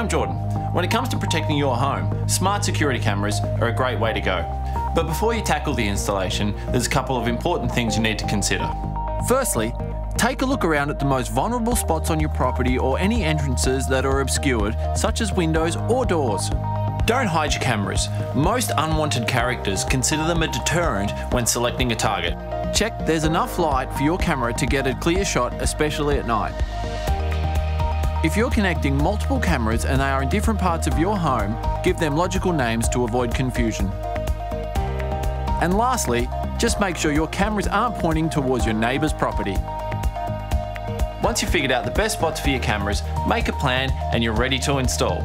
I'm Jordan. When it comes to protecting your home, smart security cameras are a great way to go. But before you tackle the installation, there's a couple of important things you need to consider. Firstly, take a look around at the most vulnerable spots on your property or any entrances that are obscured, such as windows or doors. Don't hide your cameras. Most unwanted characters consider them a deterrent when selecting a target. Check there's enough light for your camera to get a clear shot, especially at night. If you're connecting multiple cameras and they are in different parts of your home, give them logical names to avoid confusion. And lastly, just make sure your cameras aren't pointing towards your neighbour's property. Once you've figured out the best spots for your cameras, make a plan and you're ready to install.